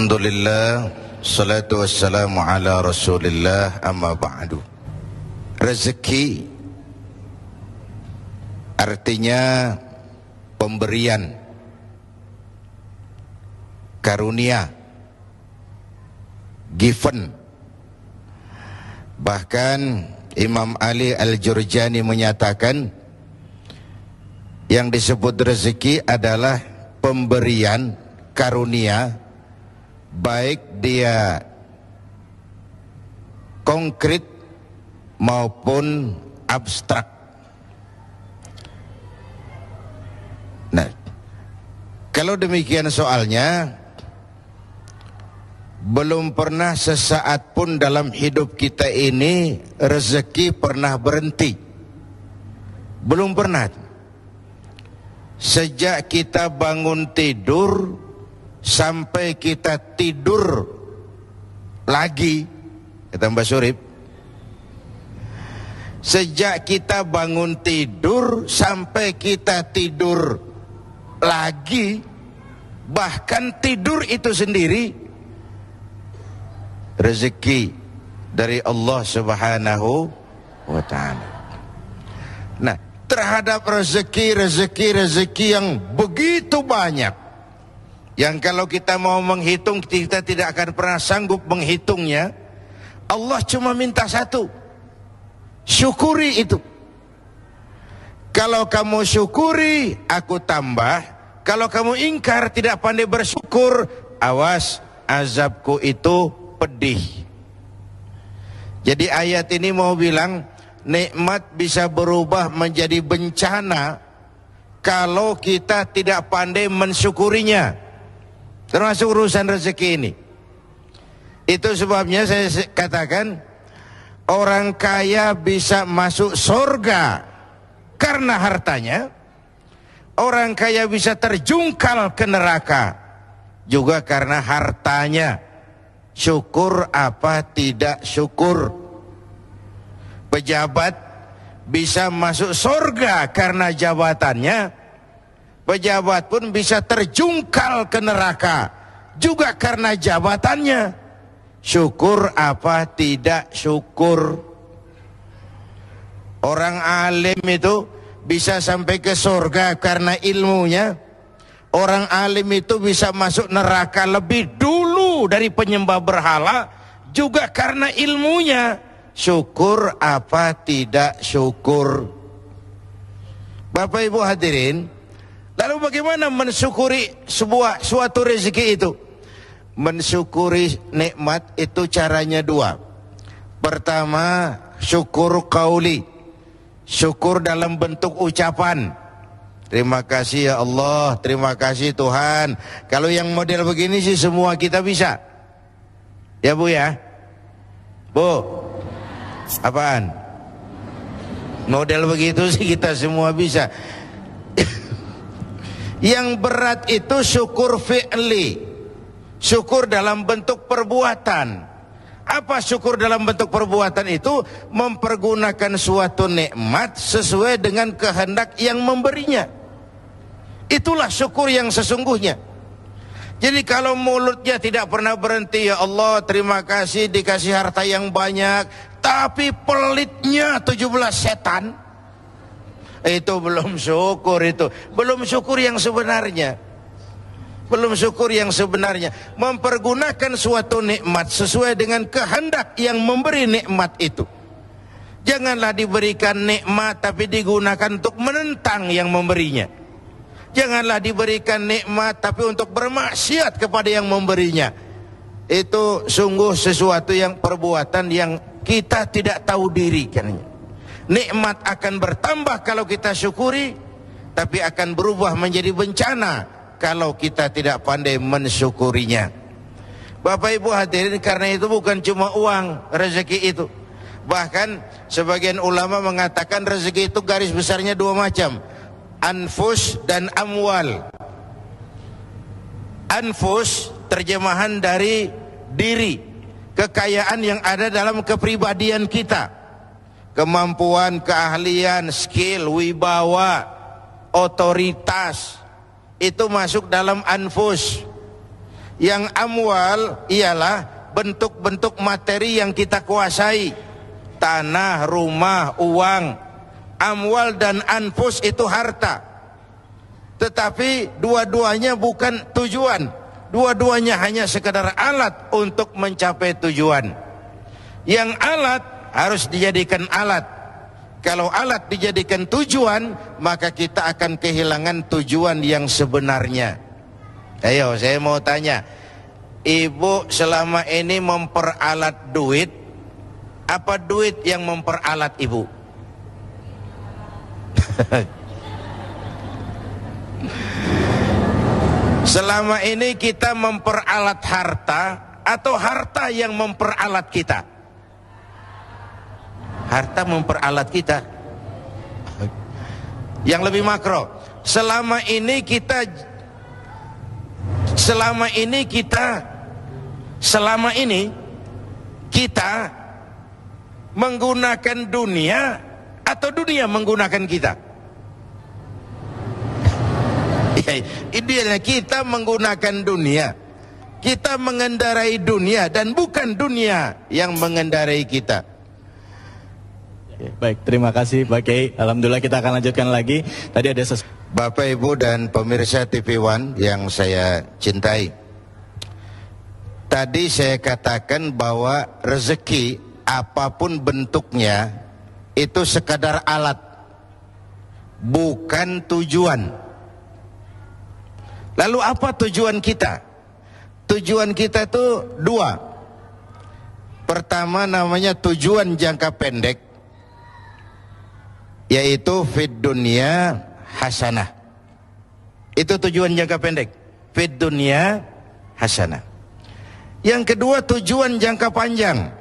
Alhamdulillah, salatu wassalamu ala rasulillah, amma ba'du. Rezeki artinya pemberian, karunia, given. Bahkan Imam Ali Al-Jurjani menyatakan yang disebut rezeki adalah pemberian, karunia, baik dia konkret maupun abstrak. Nah, kalau demikian soalnya, belum pernah sesaat pun dalam hidup kita ini rezeki pernah berhenti. Belum pernah. Sejak kita bangun tidur sampai kita tidur lagi, kata Mbak Surip, sejak kita bangun tidur sampai kita tidur lagi, bahkan tidur itu sendiri rezeki dari Allah Subhanahu wa ta'ala. Nah, terhadap rezeki yang begitu banyak, yang kalau kita mau menghitung kita tidak akan pernah sanggup menghitungnya, Allah cuma minta satu: syukuri itu. Kalau kamu syukuri, aku tambah. Kalau kamu ingkar, tidak pandai bersyukur, awas, azabku itu pedih. Jadi ayat ini mau bilang nikmat bisa berubah menjadi bencana kalau kita tidak pandai mensyukurinya, termasuk urusan rezeki ini. Itu sebabnya saya katakan orang kaya bisa masuk surga karena hartanya, orang kaya bisa terjungkal ke neraka juga karena hartanya. Syukur apa tidak syukur. Pejabat bisa masuk surga karena jabatannya, pejabat pun bisa terjungkal ke neraka juga karena jabatannya. Syukur apa tidak syukur. Orang alim itu bisa sampai ke surga karena ilmunya. Orang alim itu bisa masuk neraka lebih dulu dari penyembah berhala juga karena ilmunya. Syukur apa tidak syukur. Bapak Ibu hadirin, lalu bagaimana mensyukuri suatu rezeki itu? Mensyukuri nikmat itu caranya dua. Pertama, syukur qauli, syukur dalam bentuk ucapan. Terima kasih ya Allah, terima kasih Tuhan. Kalau yang model begini sih semua kita bisa. Ya Bu ya? Bu, apaan? Model begitu sih kita semua bisa. Yang berat itu syukur fi'li, syukur dalam bentuk perbuatan. Apa syukur dalam bentuk perbuatan itu? Mempergunakan suatu nikmat sesuai dengan kehendak yang memberinya. Itulah syukur yang sesungguhnya. Jadi kalau mulutnya tidak pernah berhenti, ya Allah terima kasih dikasih harta yang banyak, tapi pelitnya 17 setan, itu belum syukur. Itu belum syukur yang sebenarnya. Belum syukur yang sebenarnya. Mempergunakan suatu nikmat sesuai dengan kehendak yang memberi nikmat itu. Janganlah diberikan nikmat tapi digunakan untuk menentang yang memberinya. Janganlah diberikan nikmat tapi untuk bermaksiat kepada yang memberinya. Itu sungguh sesuatu yang perbuatan yang kita tidak tahu diri kan. Nikmat akan bertambah kalau kita syukuri, tapi akan berubah menjadi bencana kalau kita tidak pandai mensyukurinya. Bapak Ibu hadirin, karena itu bukan cuma uang rezeki itu. Bahkan sebagian ulama mengatakan rezeki itu garis besarnya dua macam, anfus dan amwal. Anfus terjemahan dari diri, kekayaan yang ada dalam kepribadian kita, kemampuan, keahlian, skill, wibawa, otoritas, itu masuk dalam anfus. Yang amwal ialah bentuk-bentuk materi yang kita kuasai. Tanah, rumah, uang. Amwal dan anfus itu harta. Tetapi dua-duanya bukan tujuan. Dua-duanya hanya sekadar alat untuk mencapai tujuan. Yang alat harus dijadikan alat. Kalau alat dijadikan tujuan, maka kita akan kehilangan tujuan yang sebenarnya. Ayo, saya mau tanya, ibu selama ini memperalat duit, apa duit yang memperalat ibu? Selama ini kita memperalat harta atau harta yang memperalat kita? Harta memperalat kita. Yang lebih makro, selama ini kita menggunakan dunia atau dunia menggunakan kita? Idealnya kita menggunakan dunia, kita mengendarai dunia dan bukan dunia yang mengendarai kita. Baik, terima kasih Pak Kiai. Alhamdulillah, kita akan lanjutkan lagi. Tadi ada Bapak Ibu dan pemirsa TV One yang saya cintai, tadi saya katakan bahwa rezeki apapun bentuknya itu sekadar alat, bukan tujuan. Lalu apa tujuan kita? Tujuan kita itu dua. Pertama namanya tujuan jangka pendek, yaitu fid dunya hasanah. Itu tujuan jangka pendek, fid dunya hasanah. Yang kedua tujuan jangka panjang,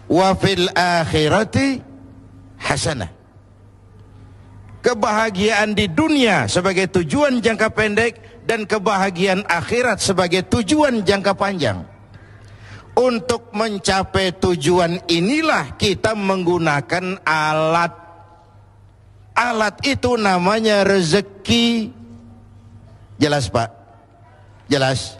wa fil akhirati hasanah. Kebahagiaan di dunia sebagai tujuan jangka pendek dan kebahagiaan akhirat sebagai tujuan jangka panjang. Untuk mencapai tujuan inilah kita menggunakan alat. Alat itu namanya rezeki. Jelas Pak? Jelas?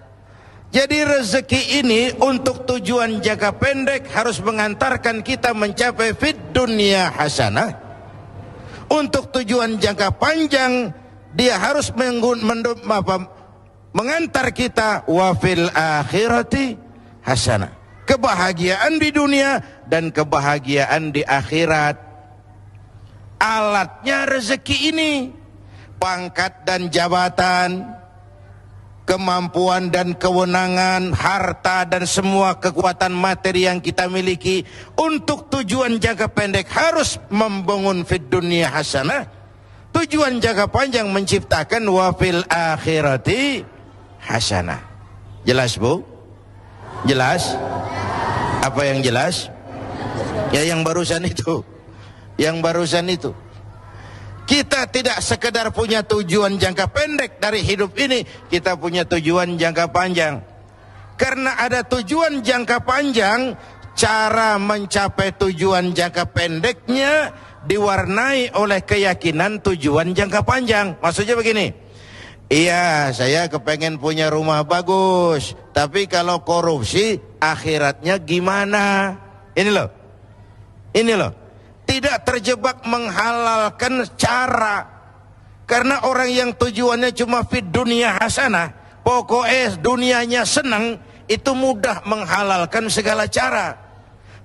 Jadi rezeki ini untuk tujuan jangka pendek harus mengantarkan kita mencapai fid dunya hasanah. Untuk tujuan jangka panjang dia harus mengantar kita wa fil akhirati hasanah. Kebahagiaan di dunia dan kebahagiaan di akhirat. Alatnya rezeki ini, pangkat dan jabatan, kemampuan dan kewenangan, harta dan semua kekuatan materi yang kita miliki untuk tujuan jangka pendek harus membangun fid dunya hasanah. Tujuan jangka panjang menciptakan wa fil akhirati hasanah. Jelas Bu? Jelas? Apa yang jelas? Ya yang barusan itu. Yang barusan itu. Kita tidak sekedar punya tujuan jangka pendek dari hidup ini, kita punya tujuan jangka panjang. Karena ada tujuan jangka panjang, cara mencapai tujuan jangka pendeknya diwarnai oleh keyakinan tujuan jangka panjang. Maksudnya begini, iya saya kepengen punya rumah bagus, tapi kalau korupsi akhiratnya gimana? Ini loh, tidak terjebak menghalalkan cara. Karena orang yang tujuannya cuma fid dunia hasanah, pokoknya dunianya senang, itu mudah menghalalkan segala cara.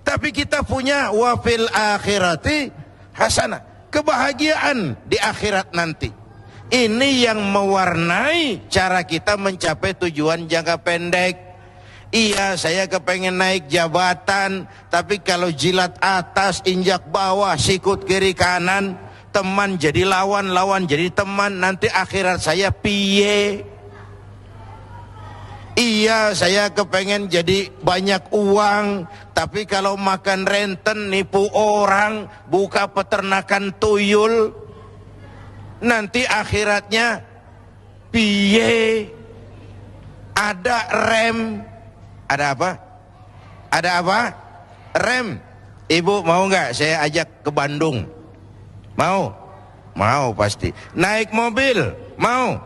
Tapi kita punya wa fil akhirati hasanah, kebahagiaan di akhirat nanti. Ini yang mewarnai cara kita mencapai tujuan jangka pendek. Iya saya kepengen naik jabatan, tapi kalau jilat atas injak bawah, sikut kiri kanan, teman jadi lawan, lawan jadi teman, nanti akhirat saya piye? Iya saya kepengen jadi banyak uang, tapi kalau makan renten nipu orang, buka peternakan tuyul, nanti akhiratnya piye? Ada rem. Ada apa? Ada apa? Rem. Ibu mau nggak saya ajak ke Bandung? Mau? Mau pasti. Naik mobil? Mau?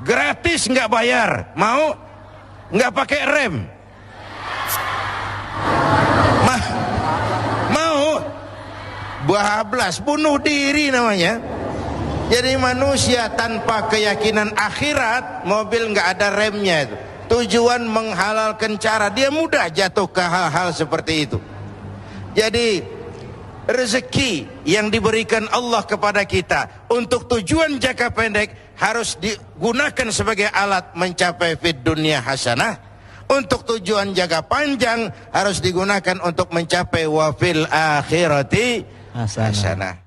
Gratis nggak bayar? Mau? nggak pakai rem. Mau bablas, bunuh diri namanya. Jadi manusia tanpa keyakinan akhirat, mobil nggak ada remnya itu. Tujuan menghalalkan cara, dia mudah jatuh ke hal-hal seperti itu. Jadi rezeki yang diberikan Allah kepada kita untuk tujuan jangka pendek harus digunakan sebagai alat mencapai fid dunya hasanah. Untuk tujuan jangka panjang harus digunakan untuk mencapai wafil akhirati hasanah.